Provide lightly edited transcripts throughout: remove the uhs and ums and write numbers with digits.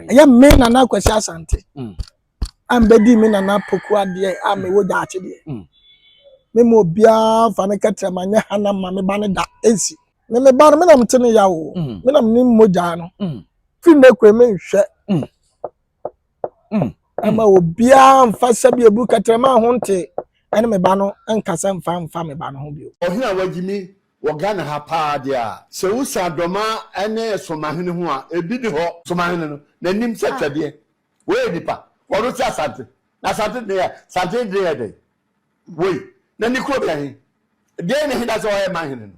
ya me nana kwasi asante ambedi me nana poku ade a me wo gyache de me mo bia fa ne katra manya hana ma me ba ne da ensi me ba no me na mtene ya wo me na me moja no fi ne kwe me hwe ama obia mfa sabi ebu katra ma ho nte ene me ba no enkasa mfa me ba no ho bio ohina wagimi wogana ha pa dia se wusa doma ene somahene ho a ebi di ho somahene no nanim setwade we dipa wodo ti asante na sante de ya de we na ni kro bia he de ne hida so ye mahene no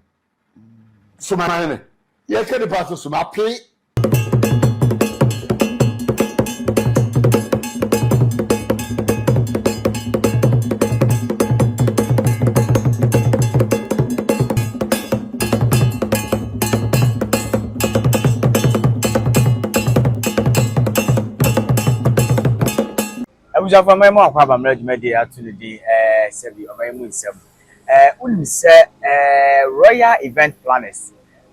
somahene ye kede pa so somape Abuja for my mom kwa bamra djumadi atulidi sebi omayemu nsem unse Royal Event Planners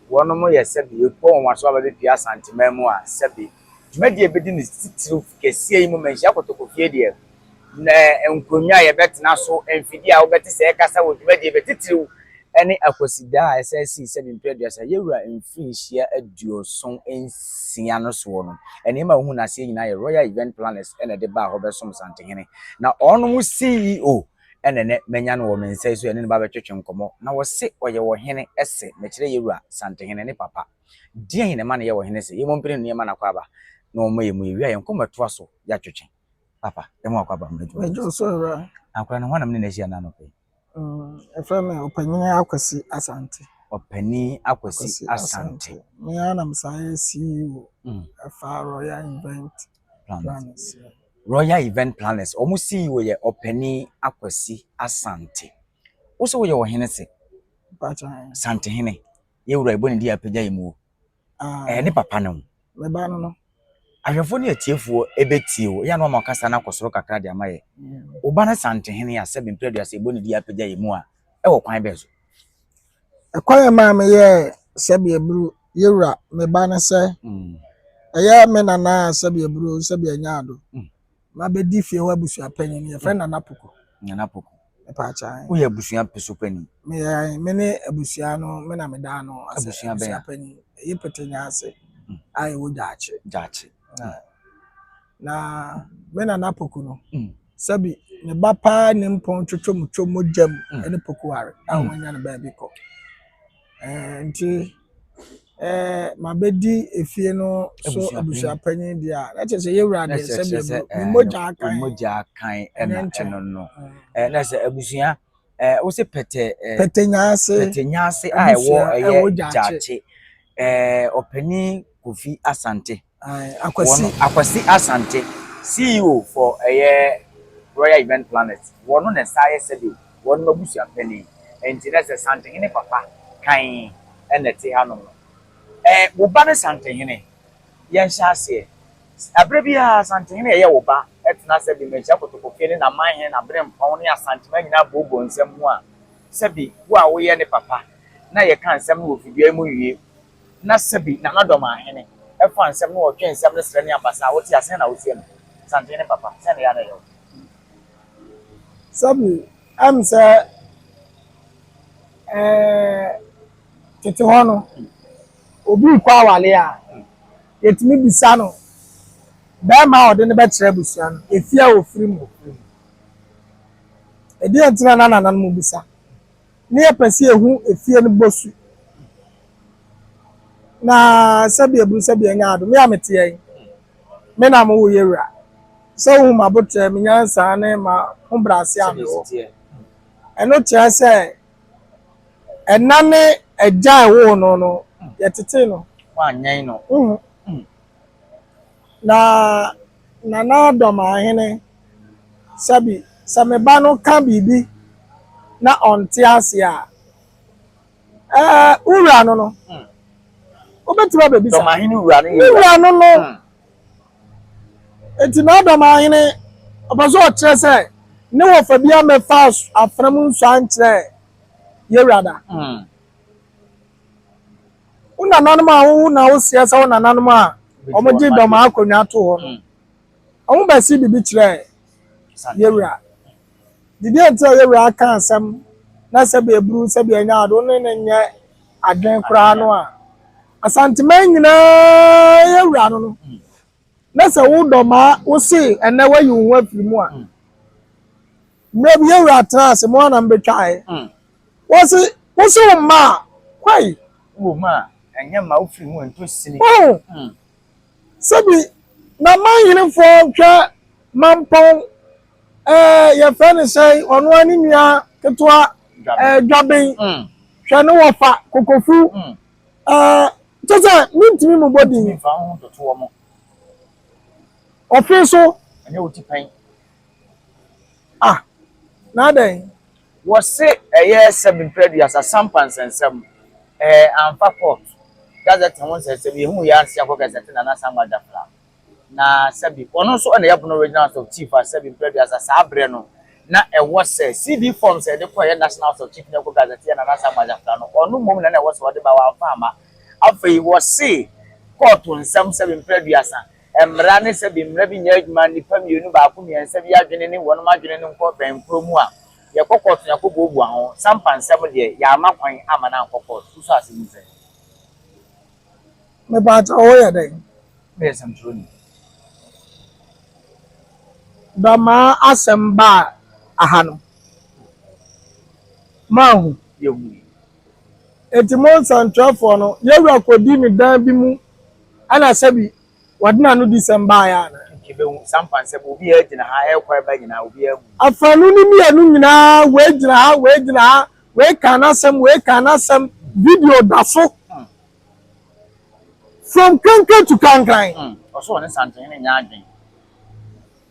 wono mo ye sebi epo onwaso abade pia santimemu a sebi djumadi ebedi ni titiri kese yi mo menhia akotokofie de na enkonwa ye betena so emfidi a obeti se kasa wo djumadi ebetitiri ene akosida a SSC sebi mpedua yewura emfinhia aduoson ensia no so no ene ma hu na se nyina ye Royal Event Planners ene de ba ho besom santehene na ono mu CEO ene ne menya no wo mensa so ene ne ba betwetwe nkomo na wo se oye wo hene ese me kire yewura santehene ne papa die hene ma ne ye wo hene se yemo mpire ne ma na kwaba na omo ye mu ewia ye nkomo to aso ya twetwe papa emo akwaba mejo so ra akwa no hwanam ne na hia na no pe eframe opanyine akwasi asante opani akwasi asante me ana msaye CEO afa Royal Event Planners Royal Event Planners omu CEO ye opani akwasi asante wo so ye wo hene se bacha sante hene ye wura eboni dia pagya yemu ne papa no me ba no ahwefo ne atiefuo ebetie wo ya no makasa na kosoro kakra de amaye oba na sante hene ya sebi mpredua se eboni dia pagya yemu a ewo kwan bezo ekwan ma me ye sebi ebru yewura me ba na se eya me nana sebi ebru sebi anyado ma be di fie wa busu apanyin ye friend nana poko e pa cha wo ye busuan peso pani me ne abusia no me na me da no abusia apanyin ye petenya ase ai wo jache na me nana poko no sebi ne ba pa ne mpon twotwo jam ene poko ware awanya ne ba bi ko nti ma bedi efie no so abusia panyin dia na chese yewura de sebi me moja kan eno no na se abusia wo se petenya ase ai wo jache opani Kofi Asante akwasi Asante CEO for Royal Event Planners wono ne saye sebi wono mabusia pani enti na se sante hene papa kan enete ha no wo ba ne sante hene ye nhyase abre bia sante hene ye wo ba etna se bi mecha kotokofie ne na man hene na bre mpon ne asante ma nyina bobo nsem mu a sebi wo a wo ye ne papa na ye kan nsem wo fidua mu wie na sebi na nadoma hene efa nsem no wo twen nsem ne sere ne ambasa wo ti ase na wo tie no sante hene papa se ne ya na yo sebi am se tete hono obi kwa wale a yetimi bisa no ba ma ode ne be kire busia no efia ofiri mu edi entina na nana mu bisa ne yepese ehu efie no bosu na sabi ebru sabi anyado me amete yen me na mo wo yewura so hu mabotre me nyansa ne ma humbrase ame eno kire se enane eja ewo no yetete no wanyan no na doma hene sabi sameba no ka bibi na onte ase a ura no obetima be bisa doma hene ura no enti na doma hene obazo o kire se ne wo fa bia me fa afram nso ankyere yewrada una nanuma wo na wo siasa wo nananuma omoji doma akonya to ho no omo ba si bibi kire yewura didi ente yewura aka asem na se be bru se be anya ado ne nye adwen kura no a asanteman nyina yewura no na se wo doma wo se ene wa yi wo afiri mu a mmebi yewura trans mo na mbetwae wo se ma kwai wo ma enya ma ofiri mu ento sini sabi na manyin fo twa mampon ye fene say onu ani nua ketwa dwaben hwe ne wofa kokofu tata mintimi mu body mi fa ho toto wo mo ofiso enya oti pan na den wo se eye 7 previous asampans ensem amfa port that's the one say we hu ya sia ko gazette na samba jafla na sabi ono so na yabono original of chief as 7 previous as abre no na ewo se cd forms e de koye national of chief na ko gazette na samba jafla no ono mom na ewo se wode ba wa fama afei wo se court nsem 7 previous emra ne sabi mra bi nya adwuma ni pamienu ba ko mi ensa bi adwene ni wono madwene ni nko ben promu a ye kokot na ko bobu ho sampan nsem de ya amakwan ama na kokot so asem nse me ba ta o ya den me sem troni dama asemba ahano mahu yewu etimon santrafo no yewura kodi ni dan bi mu ana sabi wadina no December ya na kibe sampan se obi e gina ha e kwa ba gina obi e afanu ni mienu nyina we gina ha we kana sam video daso from kankan to kankan oso ne santen ne nya adwen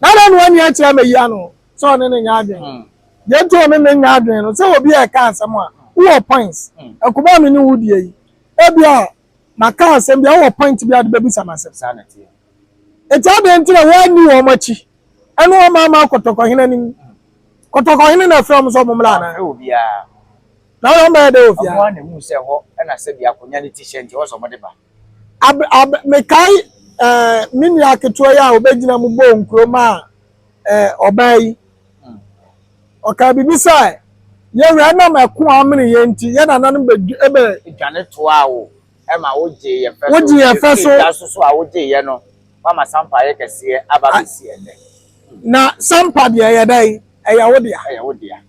na no ani a kira me ya no so ne nya adwen ye to me nya adwen no so obi e ka asam a wo points akuba me ni wudie yi e bia maka asem bia wo point bia de babu samasem sanity eta be ntira wani wo machi eno o mama kotoko hina ni kotoko hina na from so mumla na obi a na o ma de ofia o na mu se ho na se bia konya ni t-shirt wo so mo de ba me kai mini aketo ya obegina mu bo nkroma obai o ka bibisa ye wura na mako amene ye nti ye na nanim be dwane to awo e ma wo je ye fe so ya so a wo je ye no mama sampa ye kese aba be sie ne na sampa de ye dai eya wo dia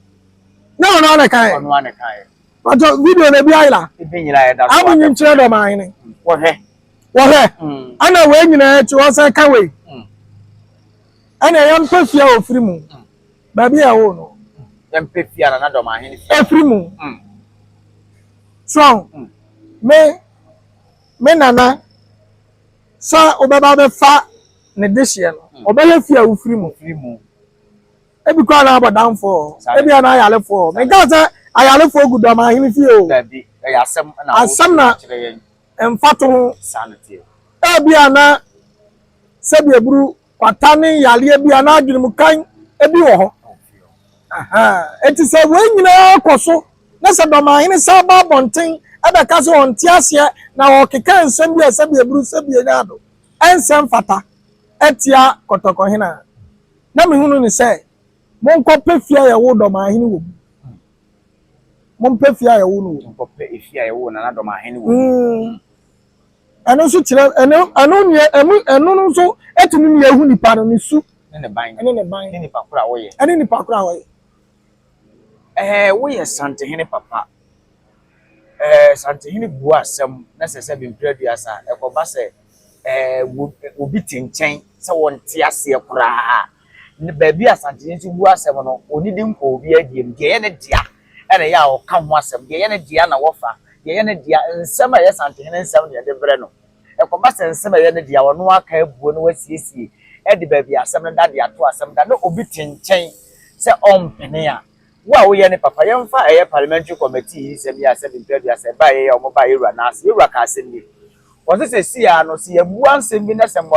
na ona na kai ono na kai but video na bi ayila ibi nyira ye da so amunyi nkyere do man ni wo he ana we nyina ti wo say ka we ana yam pafia ofiri mu ba bi ya wo no yam pafia na do ma he ni ofiri mu so me nana sa obaba be fa ne dehye no obele fia ofiri mu ebi kwa na abadam fo ebi ana ayalefo me ga say ayalefo gudo ma he ni fie o dabi ya asem na emfato sanity ebi ana sebi eburu kwatane yale ebi ana adwene kan ebi wo ho eti se we nyina koso na se do ma hene sa ba bonten ebe ka so onti ase na okeka nsem bi sebi eburu sebi enado ensem fata etia kotoko hena na me hunu ni se monko pefia ye wo do ma hene wo mon pefia ye wo no monko pe efia ye wo na do ma hene wo eno so kire eno no so etumi ni ehu nipa no ni su ne ban ni nipa kura wo ye ene nipa kura wo ye wo ye santehene papa santehene bu asem na se bi mpreduasa ekoba se obi tinchen se won ti ase kura ne ba bi asantehene ti bu asem no onidi nko obi adiem de ye ne dia ene ya o ka ho asem de ye ne dia na wofa ye ne dia nsem a ye santehene nsem ne de bre no ekoba se nsem a ye ne dia wono aka abuo no wasiesie e de ba bi asem na de ato asem da no obi tinchen se ompene a wo ye ne papa ye mfa eye parliamentary committee se bi ase bi ase se ba ye o mo ba ye rua na ase ye rua ka ase ni won se si ya no se ye bu ansem bi na se mo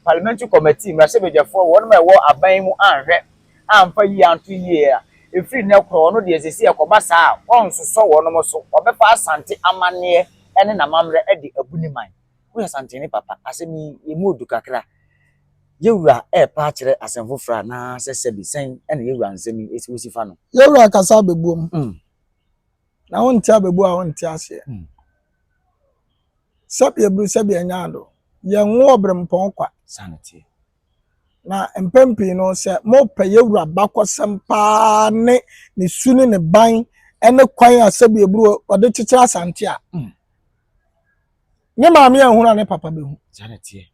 parliamentary committee mra se bejafo won ma wo aban mu anhwe amfa yi anto yi a efiri ne kro no de se yakoba sa won so won mo so obefa asante amane ene na mamre e de abuni man wo Asante ne papa asemi emu odu kakra yewura pa kire asemfo fra na sesebi sen ene yewura nsemi esi wosifa no yewura kasa bebuom na wonti abebu a wonti ase sabi ebru sabi anyado ye nwo obrempon kwa sanity na empempi no se mo pe yewura bakosem pa ne suni ne ban ene kwan asabi ebru ode chichira Asante a ne maame ehunu ne papa behu sanity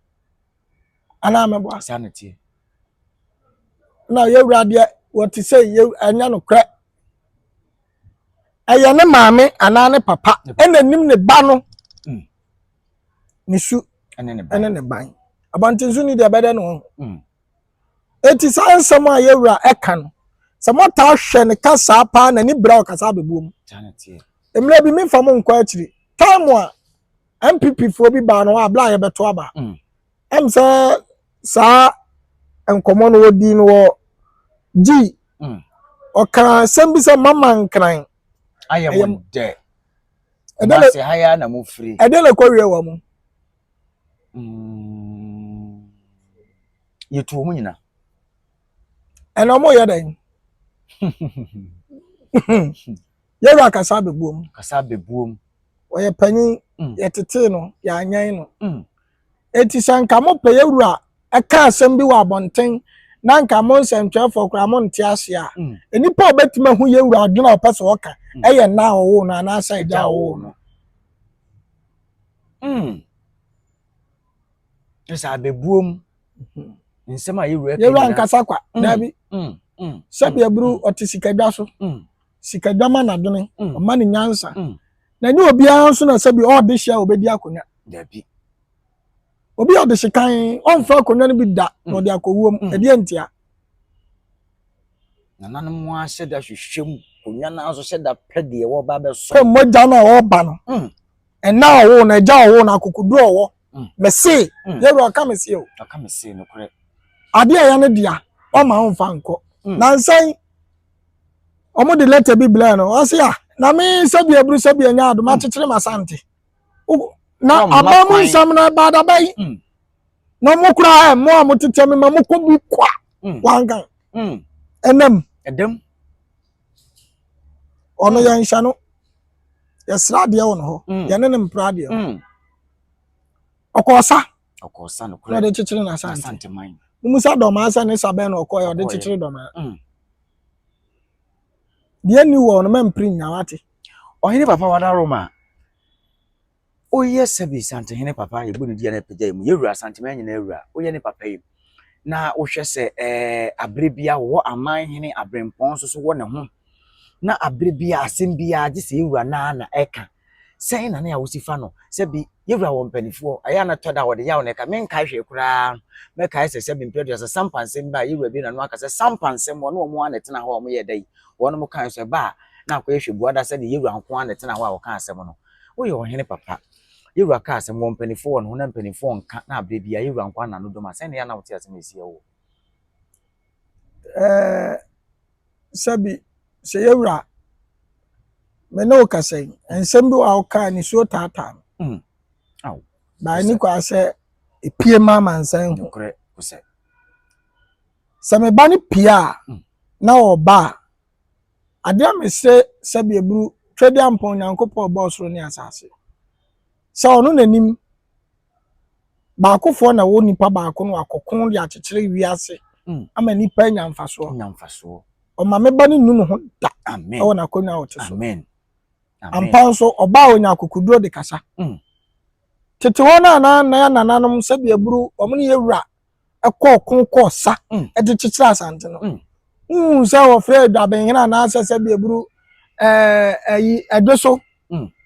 ana mebo sanity na yewura de what say you anya no kra aya ne maame ana ne papa ene nim ne ba no nisu ene ne ban abantinsu ni de bede no eti sansam a yewura eka no samota hwe ne kasa pa na ni bra kasa bebuom sanity emre bi me fam nko akiri time a MPP fo bi ba no abla ye beto aba em sa enkomo no wodi no G oka sembi se mama nkran ayem de edele se haya na mo free edele kowie wa mu yetu mu nyina eno mo yeden yewura kasa bebuom oye panyi yetete no ya anyan no eti sanka mo pe yewura eka asem bi wa abonten na nka mo nsentwefo kra mo nte ase a enipa obetima hu yewura adwena opese oka eye na owo na na asa ija owo no esa bebuom nsema yewura nkasa kwa dabi sabi ebru otisikadwa so sikadwa ma na dwene ma ni nyansa na ni obi anso na sabi o de hia obedi akonya dabi obi o de hyekan on fa akonya no bi da no de akowuom edi entia na nanom a hyeda hwehwem konya na aso hyeda pede wo ba be so ko moja na wo ba no ena owo na ja owo na akokudu owo mese yewura ka mese o aka mese no kore ade ya ne dia o ma on fa nko na nsan omo de letter bi bla no o se ya na me sabi ebru sabi anya ado ma chechire Asante na abamu nsam na bada bai na mo kura mo amotete me ma mo ko bi kwa wangan enam edem ono ya nsha no ya srade ya wono ho ya ne mprade ya okosa no kure de chechire na Asante man musa do ma asa ne sabe na okoya de chechire do ma de ni wo no mempri nyawate ohene papa wada Roma oye sabi Asante hene papa yebu ni dia na pejai mu yewura Asante man nyina ewura oye ne papa yi na wohwe se abrebia wo aman hene abrempon so wo ne ho na abrebia asem bia age se ewura na eka sei na ya wosifa no sabi yewura wo mpanifo aya na toda wo de ya wo ne ka menka hwe kura meka se sabi mpedo se sampansem ba yewura bi na no aka se sampansem wo no mo anetena ho mo ye dai wo no mo kan so ba na akwa hwe buada se de yewura nko anetena ho a wo kan asem no wo ye ohene papa yewura ka asem wo mpanifo wo no na mpanifo nka na abrebia yewura nko na no do ma se ne ya na wo ti asem esi wo sabi se yewura me no ka say ensem bi wa ka ni so tata aw ba ni kwa se epie mama nsan ho kure kuse se me ba ni pia na oba ade me se sabi ebru twede ampon nyankopɔ boss ro ni asase se ono nanim ba akofo na wo nipa ba akono akokon de akekere wiase ama nipa nyamfaso o ma me ba ni nunu ho da amen o na konya o teso amen ampa so oba onya akokuduro de kasa tete wona na ya nananom sabi ebru omni yewura ekọ kon sa e de kekere Asante no se wo fre daben hina na sabi ebru ayi edoso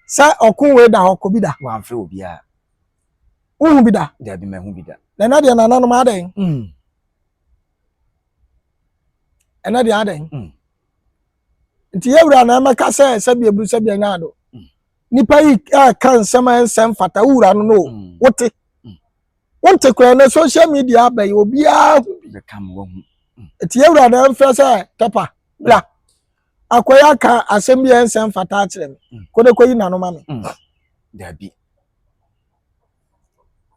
sa okun we da hokobi da wa mfre obi a uhu bi da bi me hu bi da na de nananom aden ena de aden nti yewura na emeka se sabi ebru sabi anya ado nipa yi kan nsem fata wura no wote wonte kura na social media abai obi a be kam wo hu nti yewura na emfa se papa bla akoya ka asem bi nsem fata akire me kode koyi nano ma me da bi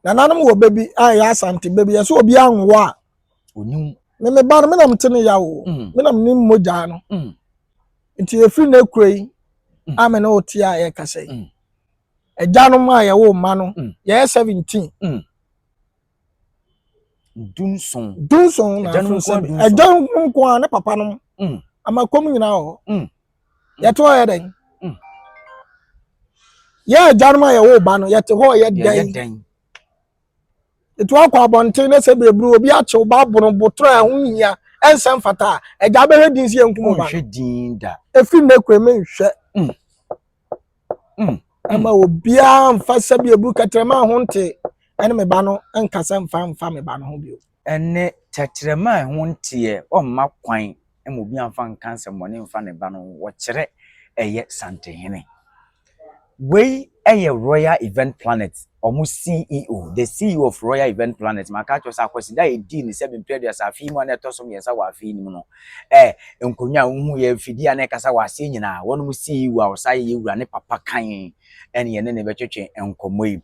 na nanom wo baby a ya asante baby ya so obi anwo a onim me ba no me nam tene ya wo me nam nim moja no nti efiri na kurei ame na oti a ye kase ejanom a ye wo ma no ye 17 dunson na ejanom nko a ne papa no amakom nyina ho ye to ye den ye ejanom a ye wo ba no ye te ho ye den etu akwa abonten na se bebru obi a chew ba bono botro a ho hia ensem fata eja be hedin sie nkum ba hwedin da efi na kure me nhwe ama obi a mfa se bebru katrema ho nte ene me ba no enkasa mfa me ba no ho bio ene tetrema ho nte o ma kwan ema obi amfa nkansa mone mfa ne ba no wo kire eye santehene we eye Royal Event Planet omu CEO, the CEO of Royal Event Planet. Makacho sa kwesida edi ni 7 period sa fi mu na tosom yensa wa fi ni mu no. Nkonya hu ye fidi na kasa wa se nyina, wonu mu CEO a osa ye wura ne papa kan ene ye ne betwetwe enkomoyi.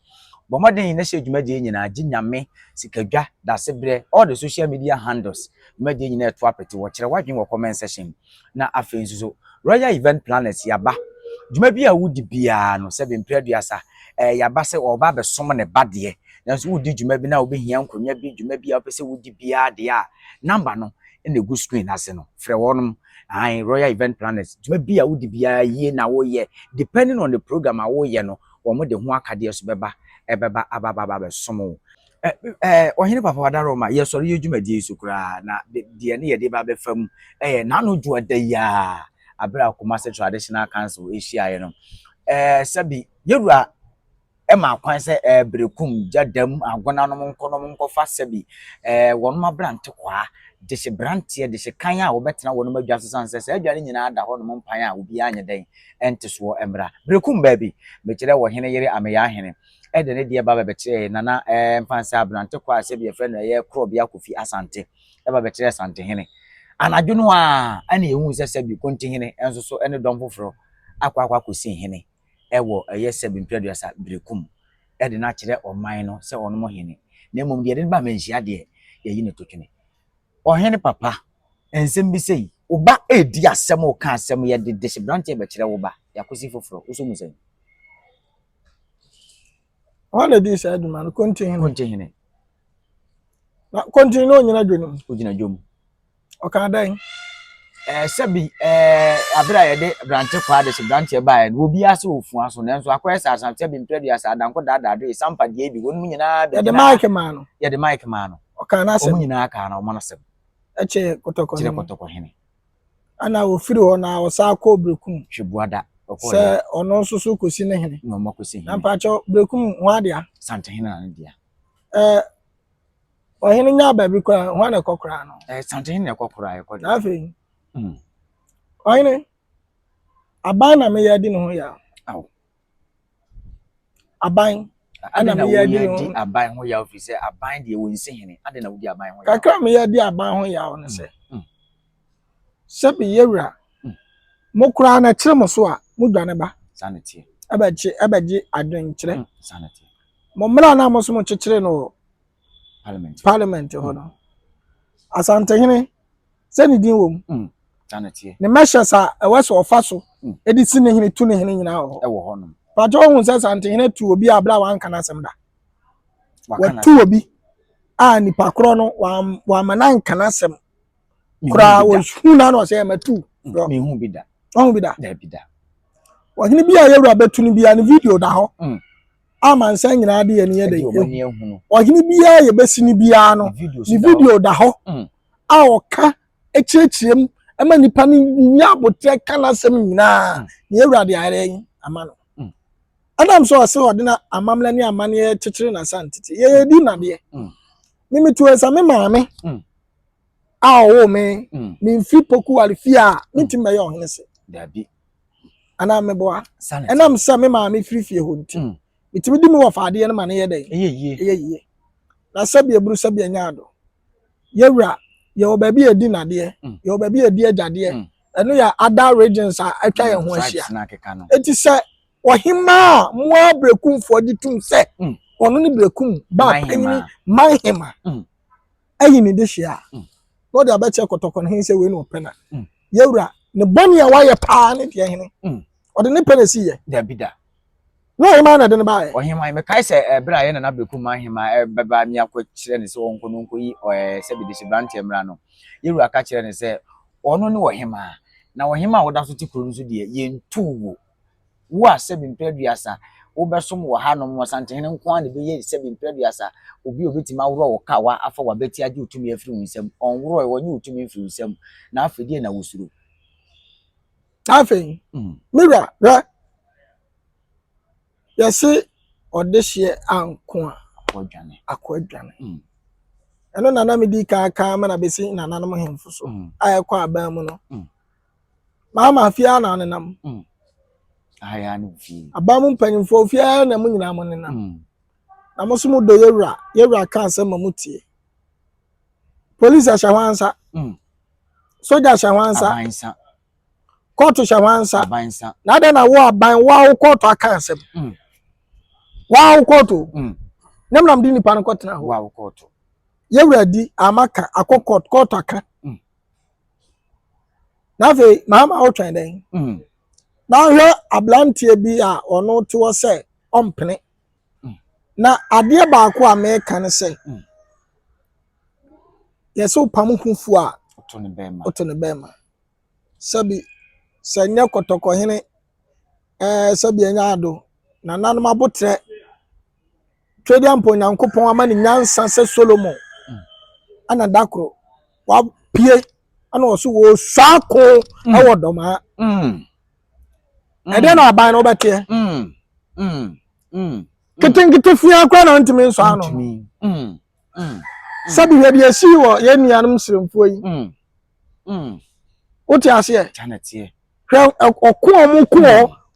Bomoden na she dwumade nyina ginyame sikadwa da sebre all the social media handles. Dwumade nyina eto apete wo kire wadwen wo comment section na afensuso Royal Event Planet yaba dwuma bi a wudi bia no 7 period sa yaba se oba be som ne bade nanso wudi dwuma bi na obehia nkonya bi dwuma bi a opese wudi bia de a number no na go screen ase no frɛ wonum Royal Event Planners dwuma bi a wudi bia yie na wo ye depending on the program a wo ye no wo mo de ho akade so beba ababa be som ohene papa wadaro ma ye sori ye dwuma die so kura na de ne ye de ba be fam na no dwo da ya abra Kumasi Traditional Council Asia ye no sabi yewura ema kwan se brekum jadam agona no monko fa sabi wonu ma brante kwa de se brante de se kan a wo betena wonu ma dwa sesan se adwane nyina da ho no mpan a obi anye den ente so emra brekum baby me kire wo hene yere ameya hene de ne de ba be kire nana mfanse abrante kwa sabi e friend ye krobia kofi asante ba be kire asante hene anadwono a ana ehu se sabi konti hene enso so ene dom foforo akwa kosi hene ewo eye 7 period sa brekum de na kire oman no se ono mo hene na mom de ba manhia de ye yi ne totwene ohene papa ensem bi sei oba edi asem o ka asem ye de dese branche be kire wo ba yakosi foforo uso mu sei wala di sa aduma no konti hene na konti no nyina dwonum o gina dwom o ka dan sabi abra ye de branche kwa de se branche ba ye obi ase ofu aso nanso akwesa asante bi mpre asa adanko dadado sampa de bi wonu nyina be de mic man no o ka na se o nyina aka na o mana se eche kotoko hene ana ofiri ho na o sa ko brekum hwebuada se ono nsusu kosi ne hene no makosi hene na pacho brekum ho adia sante hene na dia o hene nya ba bi kwa ho na kokora no sante hene kokora ye kodo na fe o hene aban na me ya di no ho ya aban ana me ya di no aban ho ya ofise aban de wonsi hene ade na wodi aban ho ya kakra me ya di aban ho ya no se sebi yewura mokura na kire mo so a mudwane ba sanity abaji adwen kire sanity mo mra na mo so mo kire no parliament ho no asante hene se ni din wom sanity ne measures a eweso ofa so edi si ne hene tu ne hene nyina ho ewo ho no pajo hu se asante hene tu obi abla wan kana sem da wa tu obi a ni pakro no wa manan kana sem kura wo huna no se matu me hu bida da bida wa hini bia yewura betu ni bia ni video da ho ama nsa nyina de ye ne ye de wa hini bia ye besi ni bia no ni video da ho a oka echiechirem ama nipa ni nya abotre kana sem nyina ne yewura de are ama no adam so ase odina amamla ni amane ye chichire na santiti ye di na de mimi tu esa me maame awo me mi fi poku alifia mitima ye ohene se dabi ana meboa enam sa me maame firifie ho nti mitimi di mi wo faade ne mane ye den eye na sabi eburu sabi anyado yewura ye obabi edi na de ye obabi edi agade eno ya other regions a atwa ye ho ahia eti se ohima mo abrekumfo di tum se ono ni brekum ba panyin manhema ayi ni de hia no de abeche kotoko no hense we no pena yewura ne boni a waye pa ne de hene o de ne pena si ye da bida no e ma na de ne ba ye o hema me kai se bra ye na brekum manhema beba mi akokire ne se wonko no nkoyi se bi de se brand emra no yewura ka kire ne se ono ne wo hema na wo hema woda so tikuru nso de ye ntuwo wo a se bi mpeduasa wo besom wo ha no mo santene nko an de be ye se bi mpeduasa obi obetima woro wo ka wa afa wa beti age utumi afiri nsam onworo e wonye utumi afiri nsam na afedie na wosuro afei mira ra yesi odehye anko akwadwane eno nana me di ka ma na besi nana no mo hemfo so ayekwa aban mu no mama afia na nenam aya no fi abamu mpanyimfo ofia na mu nyina mo nenam na mo so mu do yewura ka asem mamutie police ashawansa soja ashawansa court ashawansa na de na wo aban wa court aka asem wa court nemnam di ni pan court na ho wa court yewura di amaka akọ court aka na fe mama o twen den na hwe ablantie bi a ono to wo se ompene na ade baako a me kan se yeso pamukufu a oto ne bema sabi sanya kotoko hene sabi anya ado na nanom abotre twedi ampo nyankopon amani nyansa se Solomon ana dakro wa pie ana oso wo swako e wodoma ede na aban no betie kete fia kwa na ntimi nso ano sabi hwede asi wo ye nuanom siremfo yi oti ase chanete hwe okoom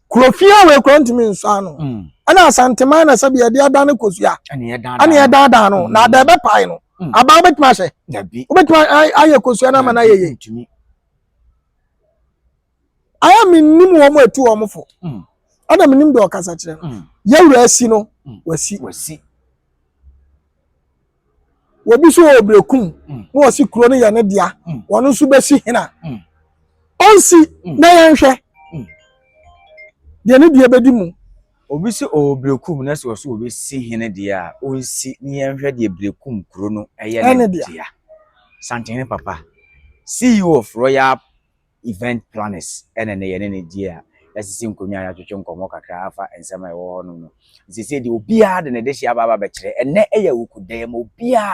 kurofia we kro ntimi nso ano ana asantema na sabi hwede adane kosua ana ye dada no na da be pai no aba betima se dabi betima aye kosua na ma na ye aya minnim wo mo etu wo mo fo ana minnim de okasa kire no yewura asi no wasi wobi so obrekum no wasi kuro no ya ne dia wono so besi hena onsi na yenhwe de ne dia bedi mu obi so obrekum na so obi si hene dia onsi ne yenhwe de obrekum kuro no eye ne dia santene papa CEO of Royal Event Planners ene ne yene ne dia asisi nkonya ya twetwe nkomo kakra afa ensema e wo no sisi de obia de ne de hia baba be kire ene eya wukudem obia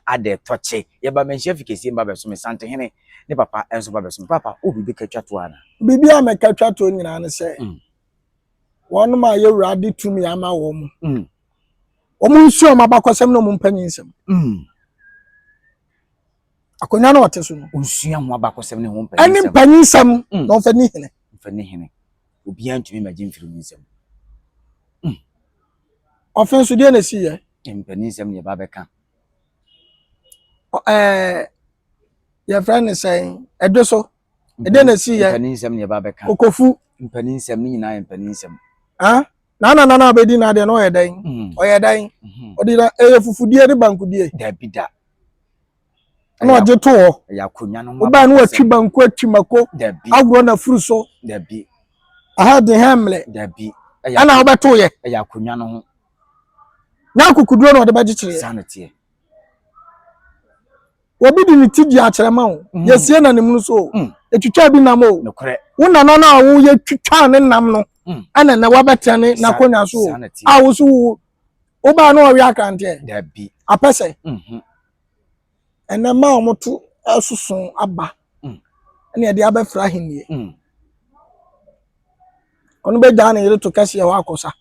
ade toche ye ba menhia fikesi mba be so me sante hene ne papa enso ba be so papa obi be katwa to ana bibia me katwa to nyina ne se wonu ma yewura de tumi ama wo mu omu nsuo ma bakosem no mu mpanyinsem akonya no wote no nsuo mu abakosem ne ho mpanyinsem ani mpanyinsem no fani hene obi antumi magye mfiri nsem offense de na si ye mpanyinsem ne ba beka your friend is saying edoso ede na si ye mpanyinsem ne ba beka okofu mpanyinsem ni nyina mpanyinsem na abedi na de no oyedan odira fufudie de bankudie da bida na oje to ho ya konya no oba na watwi banku atwimako agro na furuso da bi aha de hemle da bi ana obeto ye ya konya no ho na akukuduro na ode bagikire sanete obi di ni tigi akyerema wo yesie na nemu so etwitwa bi nam o nokre wo na no na wo ye twitwa ne nam no ana na wabetane na konya so a wo so wo ba na owi akante da bi apese ena ma omoto asusun aba ene de abafra henie onu be jana yele to kase ya wakosa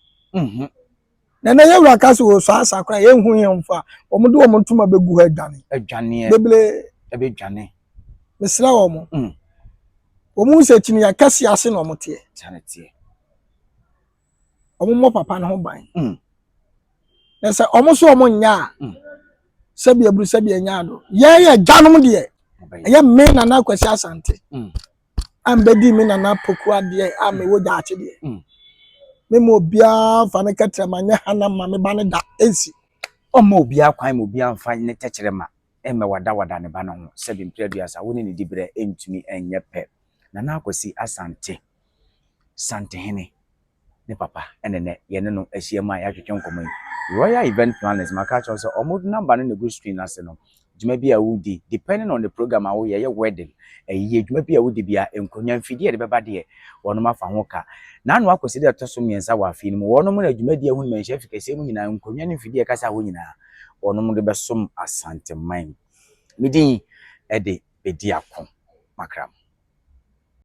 na yewura kase wo so asakra ye hu yemfa omude wo ntuma begu ha adwane beble ebe dwane mesra wo mo omu se chini ya kase ase na omote sanete omu mo papa na ho ban na se omu so omu nya sabi abru sabi anya do ye dwanom de ye me na na kwasi asante ambedi me na na poku ade a me wo gya ache de Memo bia fa ne katra manya hana ma me ba ne da ensi. Omo obia kwan mo obia mfa ne tekyerema emme wada ne ba no ho se bi mpreduasa woni ne dibre entumi enye pe na akosi asante sante hene ne papa enene ye ne no ahiama ya twetwe nkomo Royal Event Planners maka cho so omo number no ne go screen ase no djuma bia wudi depending on the program awo ye wedding ye djuma bia wudi bia enkonya mfidie de beba de wono mafa ho ka na anu akosi de to so miensa wa afi ni mo wono mo na djuma dia hu menhye fikase mu nyina enkonya ne mfidie kasa ho nyina wono mo de besom asante man midin e de bedi akon makram